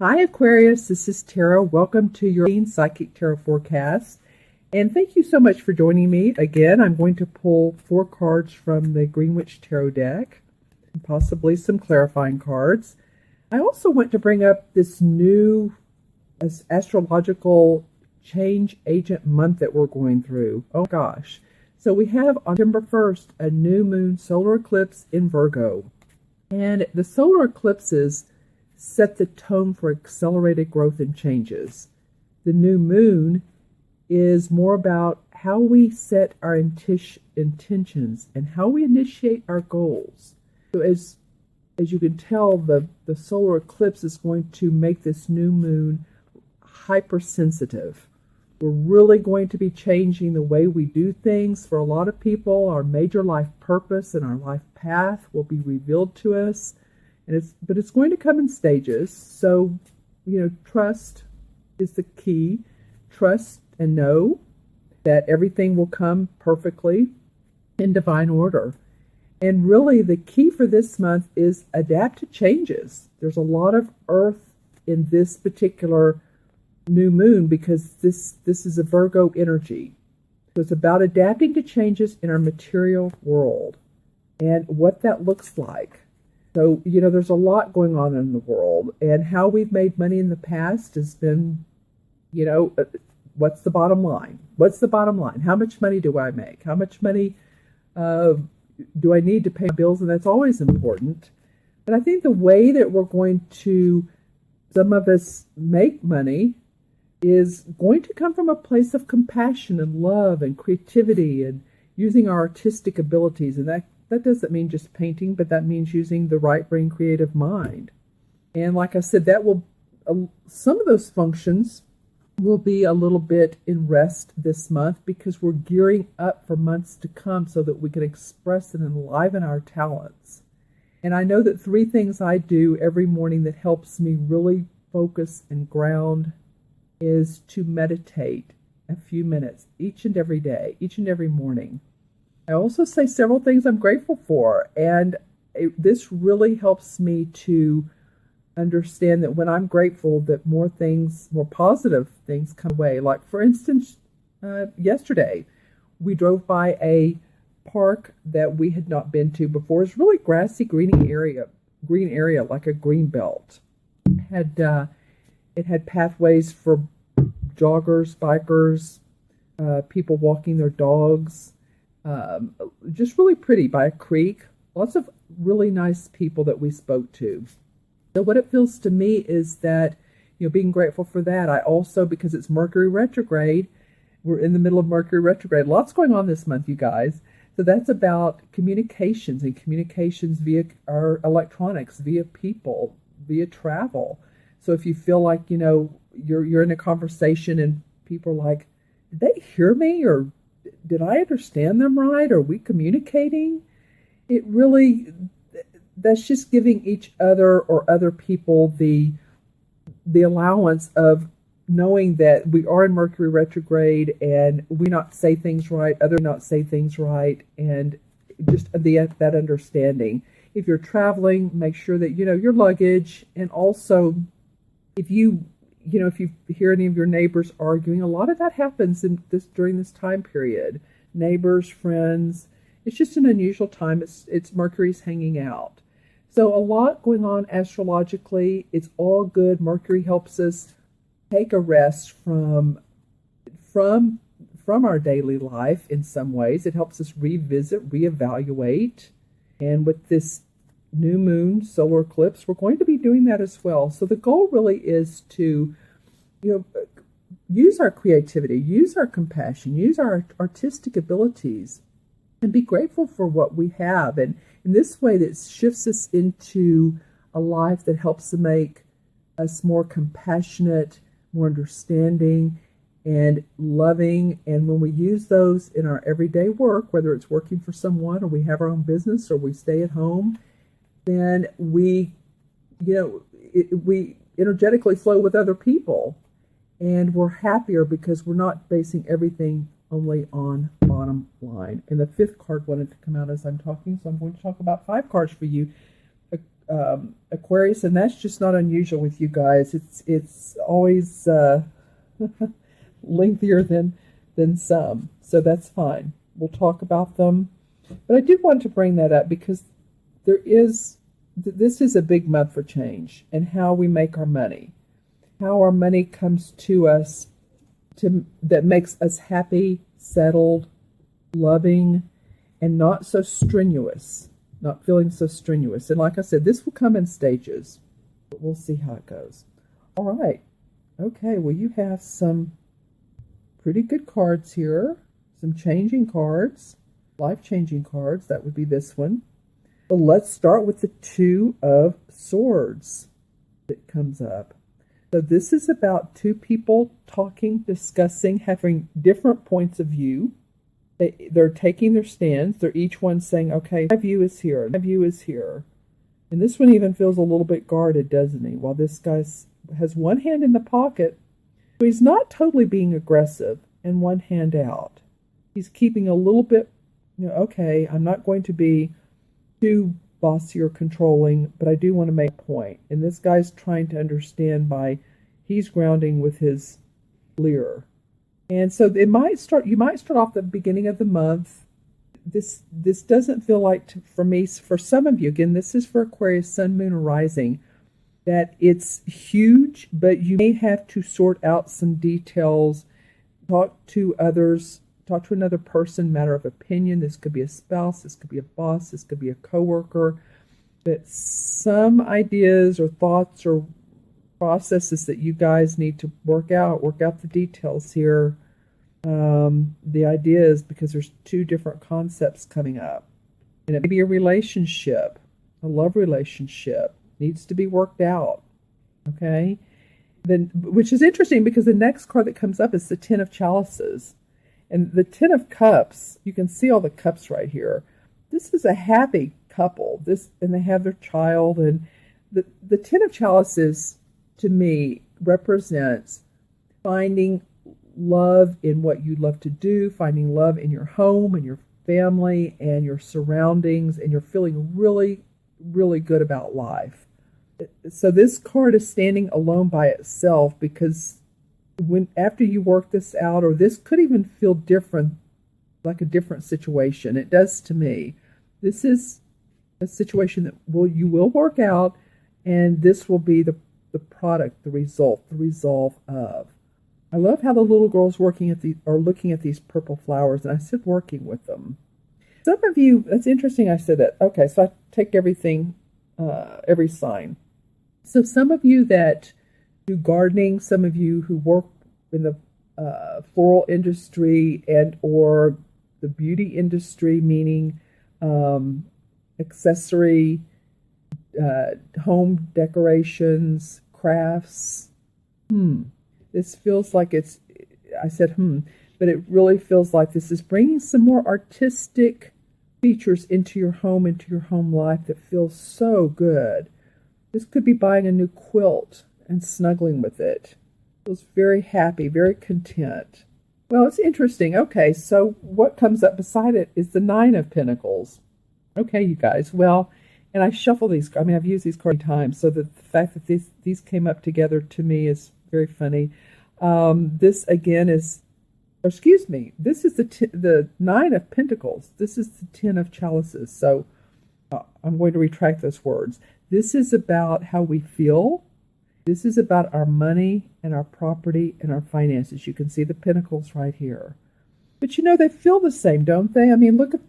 Hi Aquarius, this is Tara. Welcome to your Psychic Tarot forecast. And thank you so much for joining me. Again, I'm going to pull 4 cards from the Greenwich Tarot deck, and possibly some clarifying cards. I also want to bring up this new astrological change agent month that we're going through. Oh gosh. So we have on September 1st a new moon solar eclipse in Virgo. And the solar eclipses set the tone for accelerated growth and changes. The new moon is more about how we set our intentions and how we initiate our goals. So as you can tell, the solar eclipse is going to make this new moon hypersensitive. We're really going to be changing the way we do things. For a lot of people, our major life purpose and our life path will be revealed to us. But it's going to come in stages. So, trust is the key. Trust and know that everything will come perfectly in divine order. And really the key for this month is adapt to changes. There's a lot of earth in this particular new moon because this is a Virgo energy. So it's about adapting to changes in our material world and what that looks like. So, there's a lot going on in the world, and how we've made money in the past has been, what's the bottom line? What's the bottom line? How much money do I make? How much money do I need to pay my bills? And that's always important. But I think the way that we're going to, some of us, make money is going to come from a place of compassion and love and creativity and using our artistic abilities. And that doesn't mean just painting, but that means using the right brain creative mind. And like I said, that will, some of those functions will be a little bit in rest this month because we're gearing up for months to come so that we can express and enliven our talents. And I know that 3 things I do every morning that helps me really focus and ground is to meditate a few minutes each and every day, each and every morning. I also say several things I'm grateful for, and this really helps me to understand that when I'm grateful that more positive things come away. Like, for instance, yesterday we drove by a park that we had not been to before. It's really grassy, green area, like a green belt. It had pathways for joggers, bikers, people walking their dogs. Just really pretty, by a creek. Lots of really nice people that we spoke to. So what it feels to me is that, being grateful for that. I also, because it's Mercury retrograde, we're in the middle of Mercury retrograde. Lots going on this month, you guys. So that's about communications, and communications via our electronics, via people, via travel. So if you feel like, you're in a conversation and people are like, did they hear me? Or did I understand them right? Are we communicating? That's just giving each other or other people the allowance of knowing that we are in Mercury retrograde and we not say things right, others not say things right, and just that understanding. If you're traveling, make sure that your luggage, and also if you hear any of your neighbors arguing, a lot of that happens during this time period. Neighbors, friends, it's just an unusual time. It's Mercury's hanging out. So a lot going on astrologically. It's all good. Mercury helps us take a rest from our daily life in some ways. It helps us revisit, reevaluate. And with this new moon solar eclipse, we're going to be doing that as well. So the goal really is to use our creativity, use our compassion, use our artistic abilities, and be grateful for what we have. And in this way, that shifts us into a life that helps to make us more compassionate, more understanding, and loving. And when we use those in our everyday work, whether it's working for someone or we have our own business or we stay at home, then we energetically flow with other people, and we're happier because we're not basing everything only on bottom line. And the 5th card wanted to come out as I'm talking, so I'm going to talk about 5 cards for you. Aquarius, and that's just not unusual with you guys. It's always lengthier than some, so that's fine. We'll talk about them, but I did want to bring that up because this is a big month for change and how we make our money, how our money comes to us that makes us happy, settled, loving, and not so strenuous, not feeling so strenuous. And like I said, this will come in stages, but we'll see how it goes. All right. Okay, well, you have some pretty good cards here, some changing cards, life-changing cards. That would be this one. But let's start with the Two of Swords that comes up. So this is about two people talking, discussing, having different points of view. They're taking their stands. They're each one saying, okay, my view is here, my view is here. And this one even feels a little bit guarded, doesn't he? While this guy has one hand in the pocket, so he's not totally being aggressive, and one hand out. He's keeping a little bit, okay, I'm not going to be too bossy or controlling, but I do want to make a point. And this guy's trying to understand he's grounding with his lyre. And so you might start off the beginning of the month. This doesn't feel like, for me, for some of you, again, this is for Aquarius, Sun, Moon, or Rising, that it's huge, but you may have to sort out some details, talk to others, talk to another person, matter of opinion. This could be a spouse, this could be a boss, this could be a coworker. But some ideas or thoughts or processes that you guys need to work out the details here. The idea is because there's two different concepts coming up. And it may be a relationship, a love relationship, needs to be worked out. Okay? Then, which is interesting because the next card that comes up is the Ten of Chalices. And the Ten of Cups, you can see all the cups right here. This is a happy couple. And they have their child. And the Ten of Chalices, to me, represents finding love in what you love to do, finding love in your home and your family and your surroundings, and you're feeling really, really good about life. So this card is standing alone by itself because after you work this out, or this could even feel different, like a different situation. It does to me. This is a situation that you will work out, and this will be the product, the result, the resolve of. I love how the little girls looking at these purple flowers, and I said working with them. Some of you, that's interesting I said that. Okay, so I take everything, every sign. So some of you that do gardening, some of you who work in the floral industry and or the beauty industry, meaning accessory, home decorations, crafts. This feels like I said but it really feels like this is bringing some more artistic features into your home life that feels so good. This could be buying a new quilt and snuggling with it. Feels very happy, very content. Well, it's interesting. Okay, so what comes up beside it is the Nine of Pentacles. Okay, you guys. Well, and I shuffle these. I mean, I've used these cards many times, so the fact that these came up together to me is very funny. This again is, this is the Nine of Pentacles. This is the Ten of Chalices. So I'm going to retract those words. This is about how we feel. This is about our money and our property and our finances. You can see the pentacles right here. But they feel the same, don't they? I mean, look at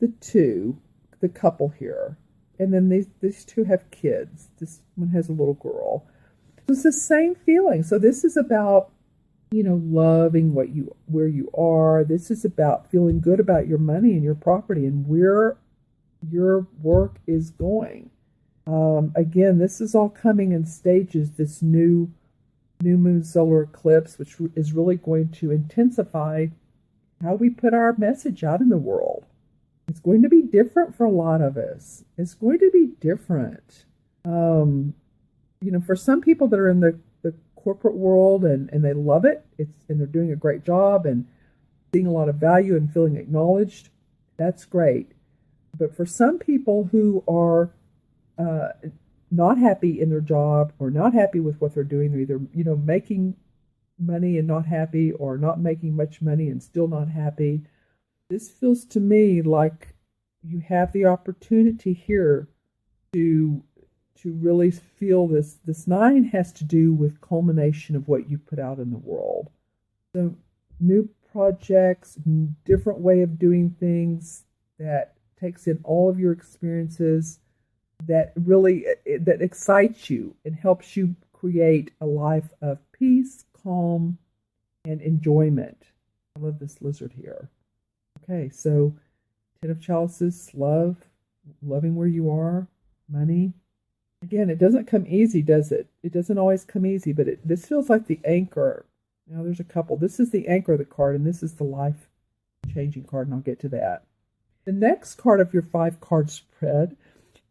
the couple here. And then these two have kids. This one has a little girl. So it's the same feeling. So this is about, loving where you are. This is about feeling good about your money and your property and where your work is going. Again, this is all coming in stages, this new moon solar eclipse, which is really going to intensify how we put our message out in the world. It's going to be different for a lot of us. It's going to be different. For some people that are in the corporate world and they love it, and they're doing a great job and seeing a lot of value and feeling acknowledged, that's great. But for some people who are not happy in their job or not happy with what they're doing. They're either, making money and not happy, or not making much money and still not happy. This feels to me like you have the opportunity here to really feel this. This 9 has to do with culmination of what you put out in the world. So new projects, different way of doing things that takes in all of your experiences, that really that excites you and helps you create a life of peace, calm, and enjoyment. I love this lizard here. Okay, so 10 of Chalices, love, loving where you are, money. Again, it doesn't come easy, does it? It doesn't always come easy, but this feels like the anchor. Now, there's a couple. This is the anchor of the card, and this is the life-changing card, and I'll get to that. The next card of your 5-card spread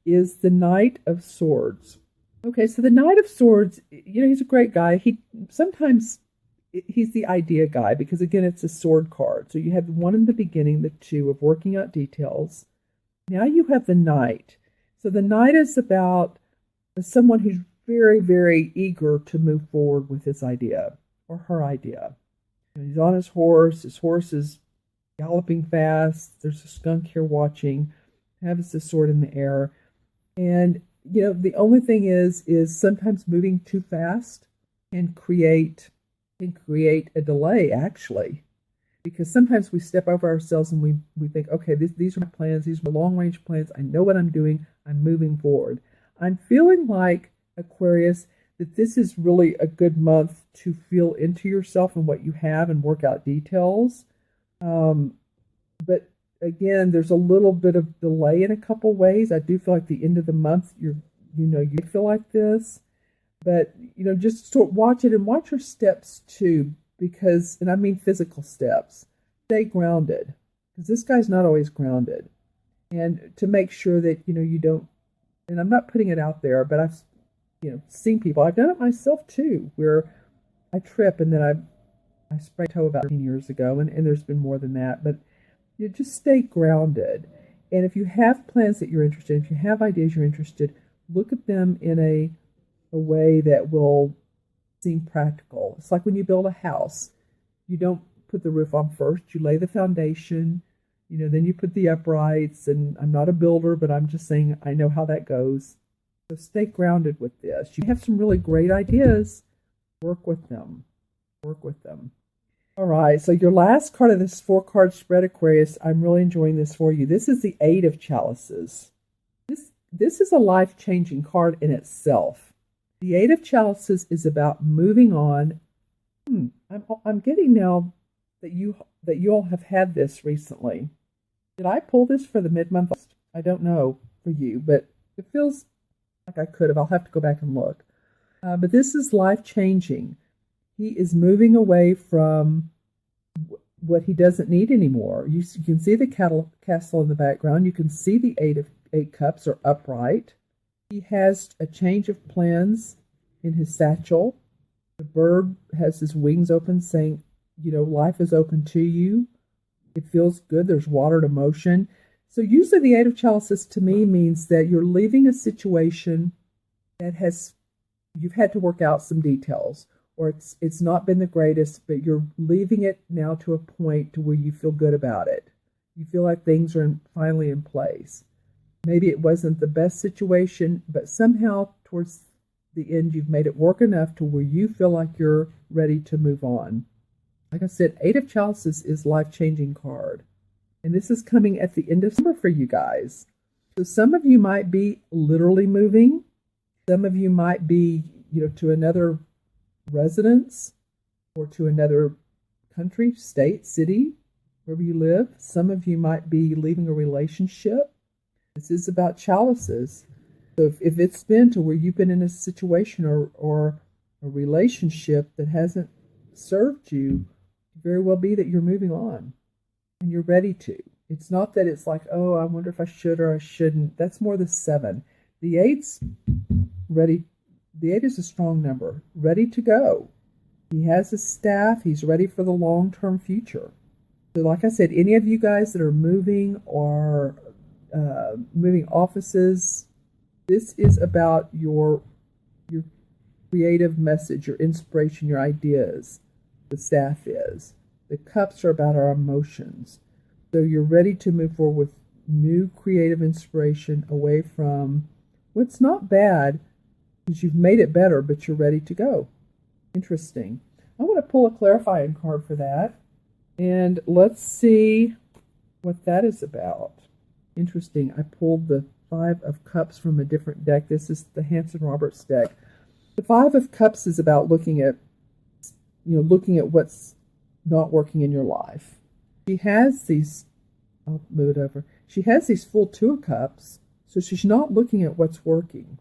is the Knight of Swords. Okay, so the Knight of Swords, he's a great guy. Sometimes he's the idea guy because, again, it's a sword card. So you have the 1 in the beginning, the 2 of working out details. Now you have the Knight. So the Knight is about someone who's very, very eager to move forward with his idea or her idea. He's on his horse. His horse is galloping fast. There's a skunk here watching. Has the sword in the air. And, the only thing is sometimes moving too fast can create a delay, actually. Because sometimes we step over ourselves and we think, okay, these are my plans. These are my long-range plans. I know what I'm doing. I'm moving forward. I'm feeling like, Aquarius, that this is really a good month to feel into yourself and what you have and work out details. But again, there's a little bit of delay in a couple ways. I do feel like the end of the month, you feel like this. But, just sort of watch it and watch your steps too, because, and I mean physical steps. Stay grounded, because this guy's not always grounded. And to make sure that, you don't, and I'm not putting it out there, but I've, seen people, I've done it myself too, where I trip and then I sprained my toe about 15 years ago, and there's been more than that, but just stay grounded. And if you have plans that you're interested in, if you have ideas you're interested, look at them in a way that will seem practical. It's like when you build a house. You don't put the roof on first. You lay the foundation, then you put the uprights. And I'm not a builder, but I'm just saying I know how that goes. So stay grounded with this. You have some really great ideas. Work with them. Work with them. All right, so your last card of this 4-card spread, Aquarius, I'm really enjoying this for you. This is the 8 of Chalices. This is a life-changing card in itself. The 8 of Chalices is about moving on. I'm getting now that you all have had this recently. Did I pull this for the mid-month? I don't know for you, but it feels like I could have. I'll have to go back and look. But this is life-changing. He is moving away from what he doesn't need anymore. You can see the castle in the background. You can see the 8 cups are upright. He has a change of plans in his satchel. The bird has his wings open saying, life is open to you. It feels good. There's water to motion. So usually the 8 of Chalices to me means that you're leaving a situation that you've had to work out some details, or it's not been the greatest, but you're leaving it now to a point to where you feel good about it. You feel like things are finally in place. Maybe it wasn't the best situation, but somehow towards the end you've made it work enough to where you feel like you're ready to move on. Like I said, 8 of Chalices is life-changing card. And this is coming at the end of summer for you guys. So some of you might be literally moving. Some of you might be, to another residence or to another country, state, city, wherever you live. Some of you might be leaving a relationship. This is about chalices. So if it's been to where you've been in a situation or a relationship that hasn't served you, it very well be that you're moving on and you're ready to. It's not that it's like, oh, I wonder if I should or I shouldn't. That's more the 7. The 8's ready. The 8 is a strong number, ready to go. He has his staff. He's ready for the long-term future. So like I said, any of you guys that are moving or moving offices, This is about your creative message, your inspiration, your ideas. The staff is. The cups are about our emotions. So you're ready to move forward with new creative inspiration away from what's not bad, because you've made it better, but you're ready to go. Interesting. I want to pull a clarifying card for that. And let's see what that is about. Interesting. I pulled the Five of Cups from a different deck. This is the Hanson Roberts deck. The Five of Cups is about looking at what's not working in your life. She has these, I'll move it over. She has these full Two of Cups, so she's not looking at what's working.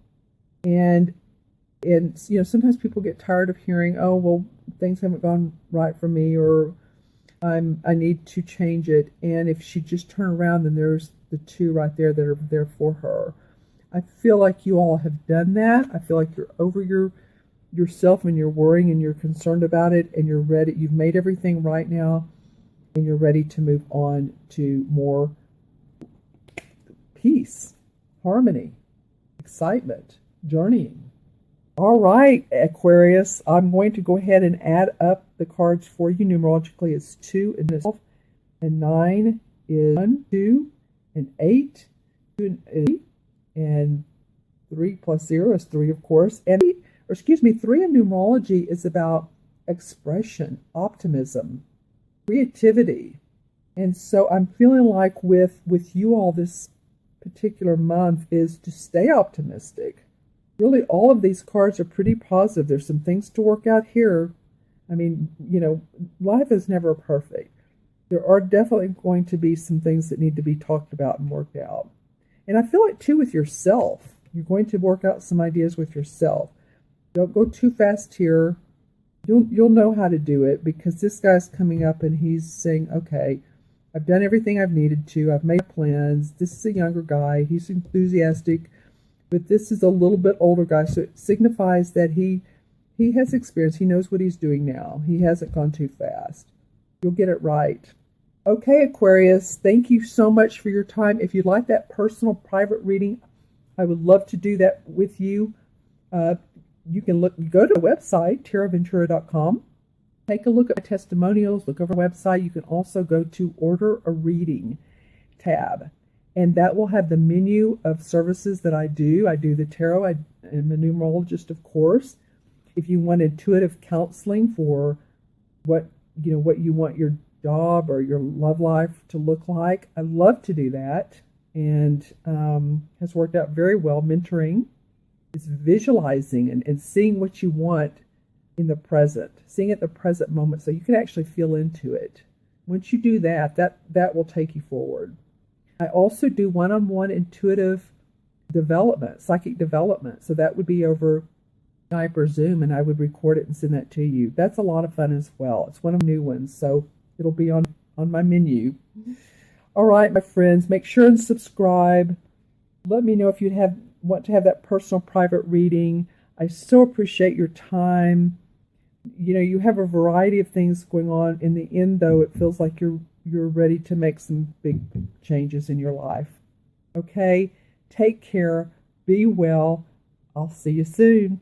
And sometimes people get tired of hearing, oh, well, things haven't gone right for me, or I need to change it. And if she just turn around, then there's the two right there that are there for her. I feel like you all have done that. I feel like you're over yourself and you're worrying and you're concerned about it, and you're ready. You've made everything right now, and you're ready to move on to more peace, harmony, excitement, journeying. All right, Aquarius, I'm going to go ahead and add up the cards for you numerologically. It's 2 and 12, and 9 is 1, 2, and 8, 2 and 8, and 3 plus 0 is 3, of course. And 3 in numerology is about expression, optimism, creativity. And so I'm feeling like with you all this particular month is to stay optimistic. Really, all of these cards are pretty positive. There's some things to work out here. I mean, life is never perfect. There are definitely going to be some things that need to be talked about and worked out. And I feel like, too, with yourself. You're going to work out some ideas with yourself. Don't go too fast here. You'll know how to do it, because this guy's coming up and he's saying, okay, I've done everything I've needed to. I've made plans. This is a younger guy. He's enthusiastic. But this is a little bit older guy, so it signifies that he has experience. He knows what he's doing now. He hasn't gone too fast. You'll get it right. Okay, Aquarius, thank you so much for your time. If you'd like that personal private reading, I would love to do that with you. You can go to the website, taraventura.com. Take a look at my testimonials, look over our website. You can also go to Order a Reading tab, and that will have the menu of services that I do. I do the tarot. I am a numerologist, of course. If you want intuitive counseling for what you want your job or your love life to look like, I love to do that, and has worked out very well. Mentoring is visualizing and seeing what you want in the present, seeing at the present moment, so you can actually feel into it. Once you do that will take you forward. I also do one-on-one intuitive development, psychic development. So that would be over Skype or Zoom, and I would record it and send that to you. That's a lot of fun as well. It's one of the new ones, so it'll be on my menu. All right, my friends, make sure and subscribe. Let me know if you want to have that personal private reading. I so appreciate your time. You have a variety of things going on. In the end, though, it feels like you're ready to make some big changes in your life. Okay? Take care. Be well. I'll see you soon.